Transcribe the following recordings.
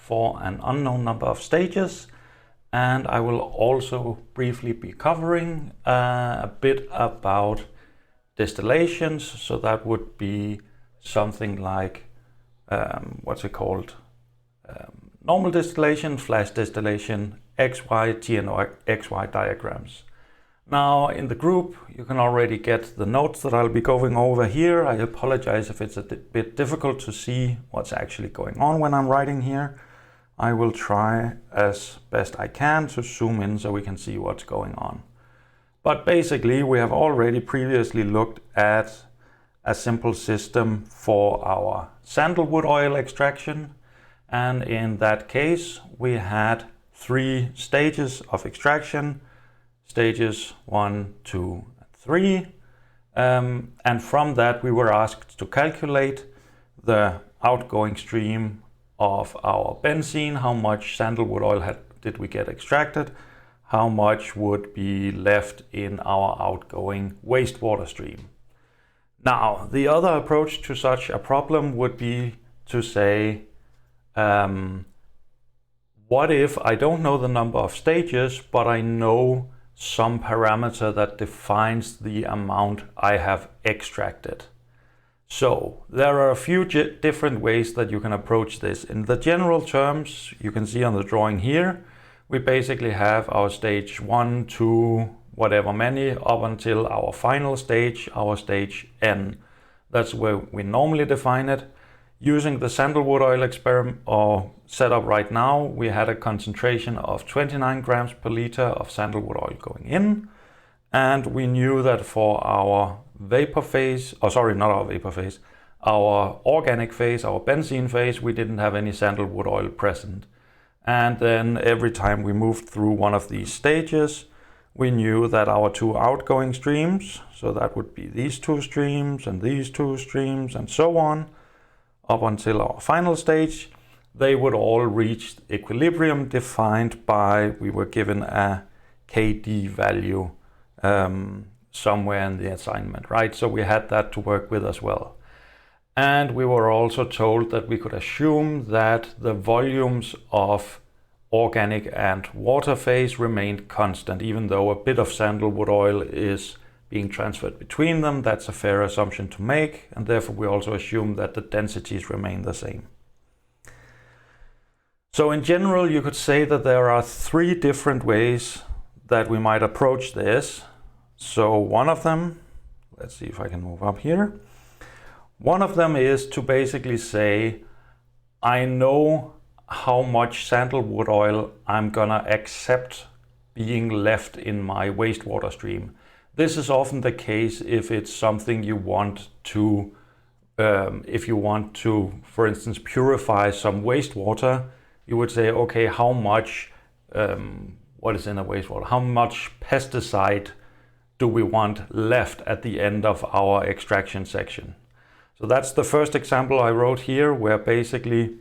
for an unknown number of stages, and I will also briefly be covering a bit about distillations. So that would be something like normal distillation, flash distillation, XY, T and XY diagrams. Now in the group you can already get the notes that I'll be going over here. I apologize if it's a bit difficult to see what's actually going on when I'm writing here. I will try as best I can to zoom in so we can see what's going on. But basically we have already previously looked at a simple system for our sandalwood oil extraction, and in that case we had 3 stages of extraction, stages 1, 2, and 3, and from that we were asked to calculate the outgoing stream of our benzene, how much sandalwood oil did we get extracted, how much would be left in our outgoing wastewater stream. Now, the other approach to such a problem would be to say, what if I don't know the number of stages, but I know some parameter that defines the amount I have extracted? So there are a few different ways that you can approach this. In the general terms, you can see on the drawing here, we basically have our stage 1, 2, whatever many, up until our final stage, our stage N. That's where we normally define it. Using the sandalwood oil experiment or setup right now, we had a concentration of 29 grams per liter of sandalwood oil going in. And we knew that for our vapor phase, our organic phase, our benzene phase, we didn't have any sandalwood oil present. And then every time we moved through one of these stages, we knew that our 2 outgoing streams, so that would be these 2 streams and these 2 streams and so on, up until our final stage, they would all reach equilibrium defined by, we were given a KD value somewhere in the assignment, right? So we had that to work with as well. And we were also told that we could assume that the volumes of organic and water phase remained constant, even though a bit of sandalwood oil is being transferred between them. That's a fair assumption to make, and therefore we also assume that the densities remain the same. So in general, you could say that there are 3 different ways that we might approach this. So one of them, let's see if I can move up here. One of them is to basically say, I know how much sandalwood oil I'm gonna accept being left in my wastewater stream. This is often the case if it's something you want to, if you want to, for instance, purify some wastewater, you would say, okay, how much, what is in a wastewater? How much pesticide do we want left at the end of our extraction section? So that's the first example I wrote here, where basically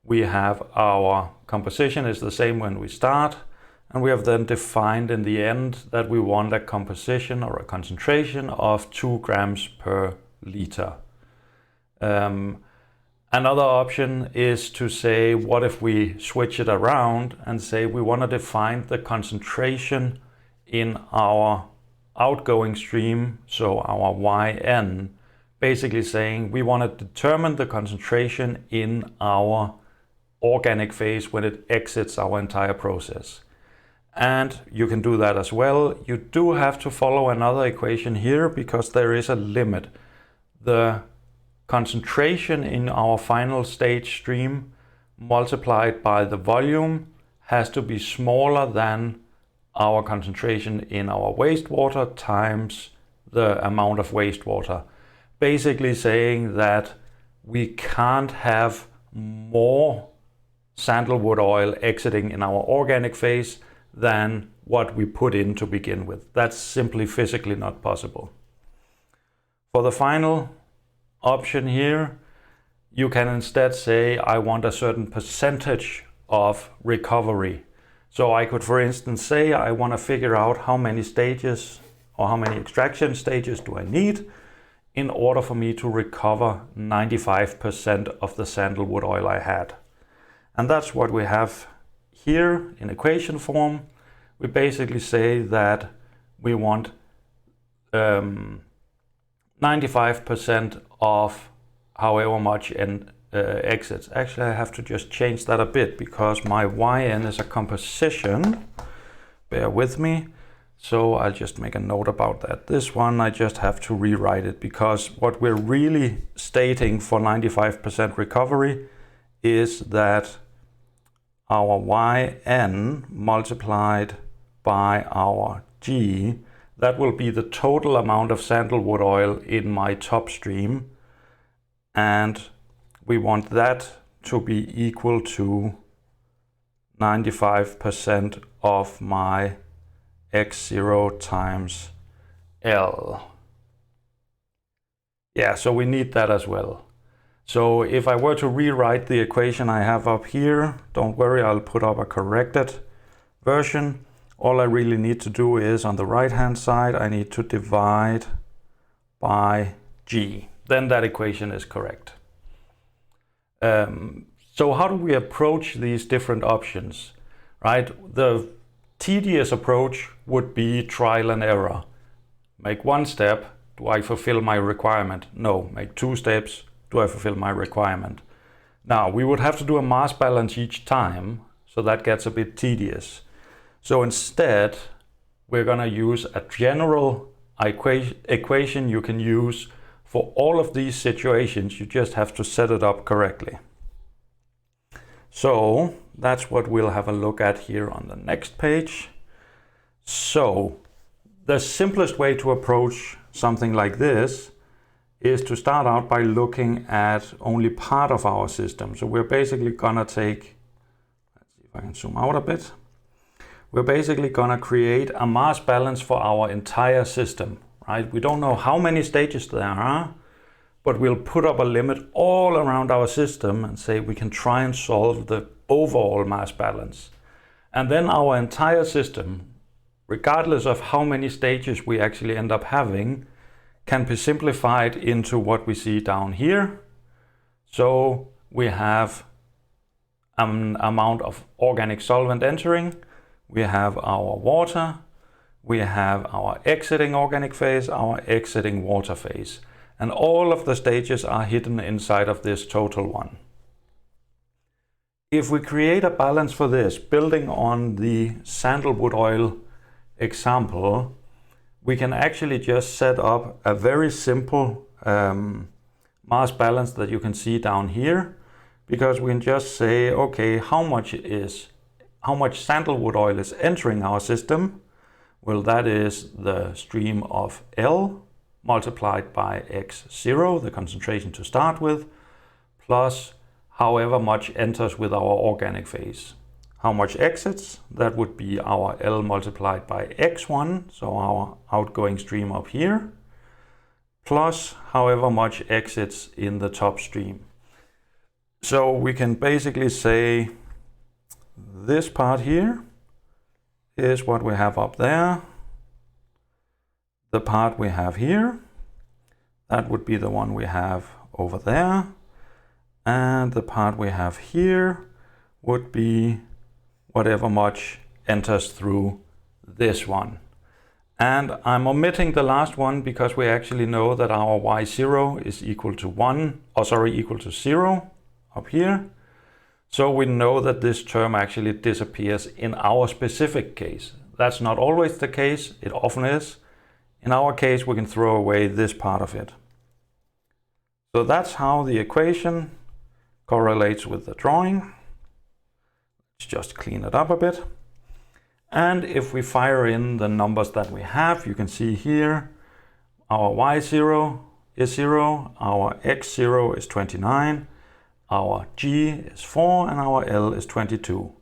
we have our composition is the same when we start, and we have then defined in the end that we want a composition or a concentration of 2 grams per liter. Another option is to say, what if we switch it around and say we want to define the concentration in our outgoing stream, so our YN, basically saying we want to determine the concentration in our organic phase when it exits our entire process. And you can do that as well. You do have to follow another equation here because there is a limit. The concentration in our final stage stream multiplied by the volume has to be smaller than our concentration in our wastewater times the amount of wastewater. Basically saying that we can't have more sandalwood oil exiting in our organic phase than what we put in to begin with. That's simply physically not possible. For the final option here, you can instead say I want a certain percentage of recovery. So I could, for instance, say I want to figure out how many stages or how many extraction stages do I need in order for me to recover 95% of the sandalwood oil I had. And that's what we have here in equation form. We basically say that we want 95% of however much exits. Actually, I have to just change that a bit because my yn is a composition. Bear with me. So I'll just make a note about that. This one, I just have to rewrite it because what we're really stating for 95% recovery is that our yn multiplied by our g, that will be the total amount of sandalwood oil in my top stream. And we want that to be equal to 95% of my x0 times L. Yeah, so we need that as well. So if I were to rewrite the equation I have up here, don't worry, I'll put up a corrected version. All I really need to do is on the right hand side, I need to divide by G. Then that equation is correct. So how do we approach these different options, right? The tedious approach would be trial and error. Make one step, do I fulfill my requirement? No. Make two steps, do I fulfill my requirement? Now, we would have to do a mass balance each time, so that gets a bit tedious. So instead, we're going to use a general equation you can use for all of these situations. You just have to set it up correctly. So that's what we'll have a look at here on the next page. So the simplest way to approach something like this is to start out by looking at only part of our system. So we're basically gonna take, let's see if I can zoom out a bit. We're basically gonna create a mass balance for our entire system, right? We don't know how many stages there are, but we'll put up a limit all around our system and say we can try and solve the overall mass balance. And then our entire system, regardless of how many stages we actually end up having, can be simplified into what we see down here. So we have an amount of organic solvent entering, we have our water, we have our exiting organic phase, our exiting water phase. And all of the stages are hidden inside of this total one. If we create a balance for this, building on the sandalwood oil example, we can actually just set up a very simple mass balance that you can see down here, because we can just say, okay, how much sandalwood oil is entering our system? Well, that is the stream of L multiplied by x0, the concentration to start with, plus however much enters with our organic phase. How much exits? That would be our L multiplied by x1, so our outgoing stream up here, plus however much exits in the top stream. So we can basically say this part here is what we have up there. The part we have here, that would be the one we have over there. And the part we have here would be whatever much enters through this one. And I'm omitting the last one because we actually know that our y0 is equal to equal to 0 up here. So we know that this term actually disappears in our specific case. That's not always the case, it often is. In our case, we can throw away this part of it. So that's how the equation correlates with the drawing. Let's just clean it up a bit. And if we fire in the numbers that we have, you can see here, our y0 is 0, our x0 is 29, our g is 4, and our L is 22.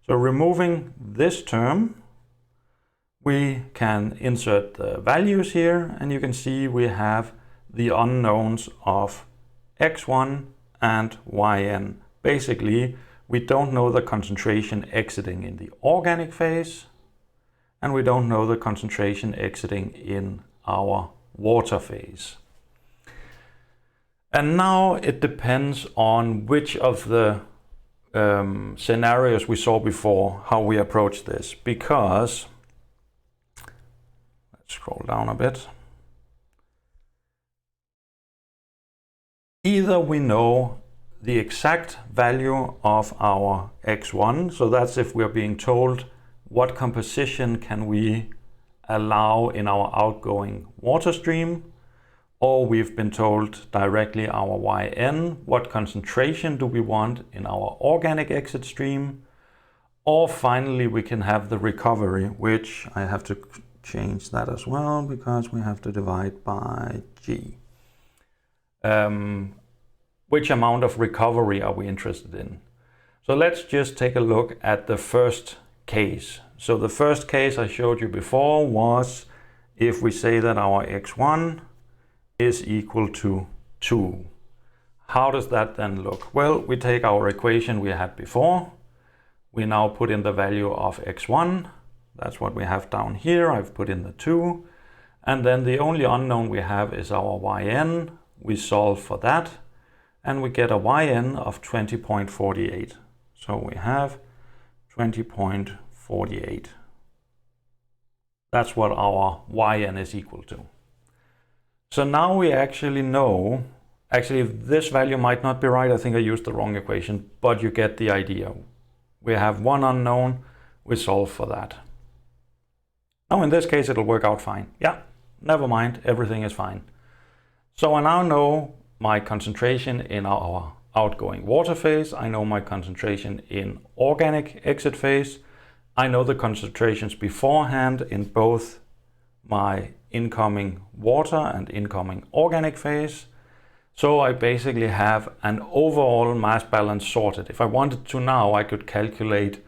So removing this term, we can insert the values here, and you can see we have the unknowns of x1 and yn. Basically, we don't know the concentration exiting in the organic phase, and we don't know the concentration exiting in our water phase. And now it depends on which of the scenarios we saw before, how we approach this, because, let's scroll down a bit. Either we know the exact value of our x1, so that's if we're being told what composition can we allow in our outgoing water stream, or we've been told directly our yn, what concentration do we want in our organic exit stream, or finally we can have the recovery, which I have to change that as well because we have to divide by g. Which amount of recovery are we interested in? So let's just take a look at the first case. So the first case I showed you before was if we say that our x1 is equal to 2. How does that then look? Well, we take our equation we had before. We now put in the value of x1. That's what we have down here. I've put in the 2. And then the only unknown we have is our yn. We solve for that. And we get a yn of 20.48. So we have 20.48. That's what our yn is equal to. So now we actually know, actually this value might not be right, I think I used the wrong equation, but you get the idea. We have one unknown, we solve for that. Now in this case it'll work out fine. Yeah, never mind, everything is fine. So I now know my concentration in our outgoing water phase, I know my concentration in organic exit phase, I know the concentrations beforehand in both my incoming water and incoming organic phase. So I basically have an overall mass balance sorted. If I wanted to now, I could calculate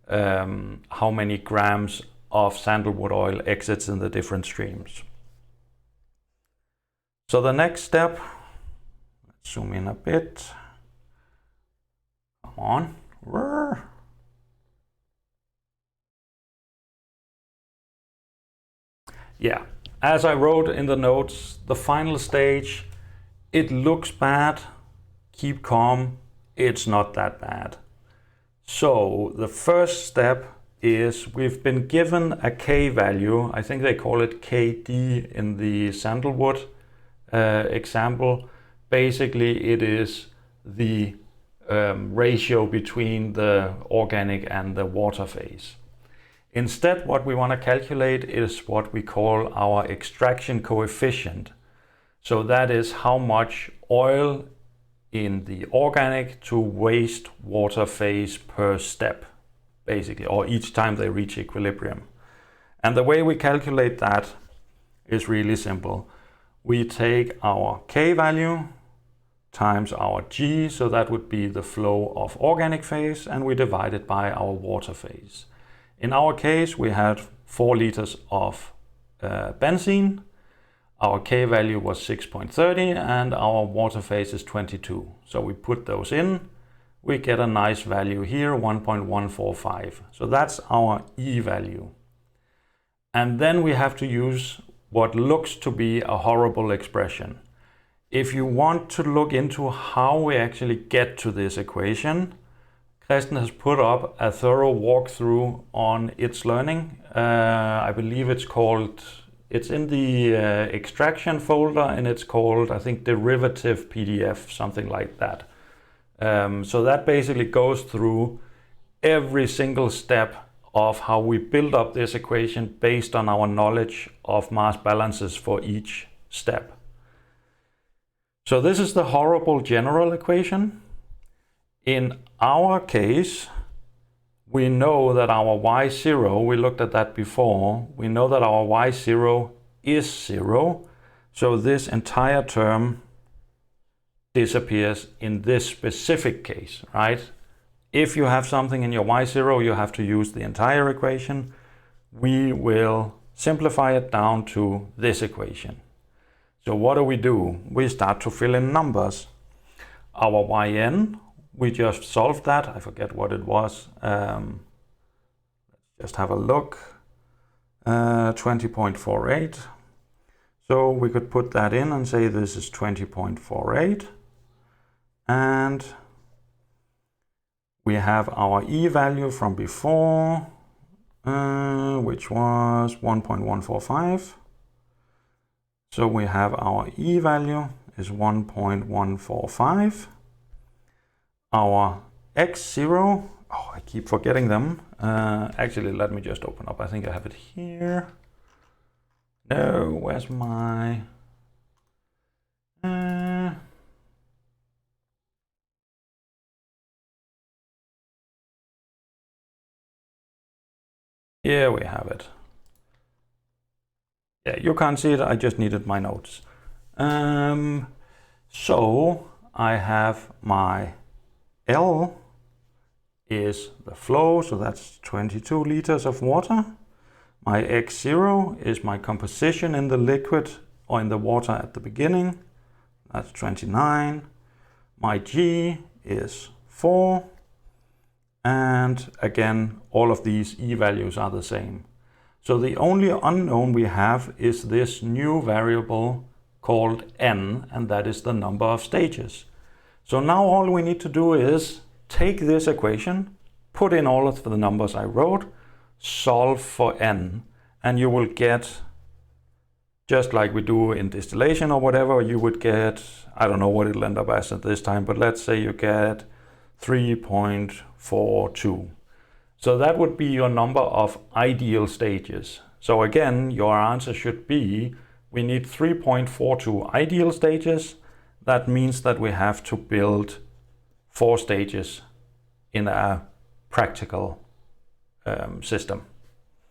how many grams of sandalwood oil exits in the different streams. So the next step, let's zoom in a bit. Come on. Yeah, as I wrote in the notes, the final stage, it looks bad, keep calm, it's not that bad. So the first step is we've been given a K value, I think they call it KD in the sandalwood example. Basically it is the ratio between the organic and the water phase. Instead, what we want to calculate is what we call our extraction coefficient. So that is how much oil in the organic to waste water phase per step, basically, or each time they reach equilibrium. And the way we calculate that is really simple. We take our K value times our G, so that would be the flow of organic phase, and we divide it by our water phase. In our case, we had 4 liters of benzene. Our K value was 6.30 and our water phase is 22. So we put those in, we get a nice value here, 1.145. So that's our E value. And then we have to use what looks to be a horrible expression. If you want to look into how we actually get to this equation, Kristen has put up a thorough walkthrough on its learning. I believe it's in the extraction folder and it's called, I think, derivative PDF, something like that. So that basically goes through every single step of how we build up this equation based on our knowledge of mass balances for each step. So this is the horrible general equation. In our case, we know that our y0, we looked at that before, we know that our y0 is 0. So this entire term disappears in this specific case, right? If you have something in your y0, you have to use the entire equation. We will simplify it down to this equation. So what do? We start to fill in numbers. Our yn, we just solved that. I forget what it was. Let's just have a look. 20.48. So we could put that in and say this is 20.48. And We have our E value from before, which was 1.145. So we have our E value is 1.145. Our X0, oh, I keep forgetting them. Actually, let me just open up. I think I have it here. No, where's my... Here we have it. Yeah, you can't see it, I just needed my notes. So I have my L is the flow, so that's 22 liters of water. My X0 is my composition in the liquid or in the water at the beginning. That's 29. My G is 4. And again, all of these E values are the same. So the only unknown we have is this new variable called N, and that is the number of stages. So now all we need to do is take this equation, put in all of the numbers I wrote, solve for N, and you will get, just like we do in distillation or whatever, you would get, I don't know what it'll end up as at this time, but let's say you get 3.42. So that would be your number of ideal stages. So again, your answer should be, we need 3.42 ideal stages. That means that we have to build 4 stages in a practical system.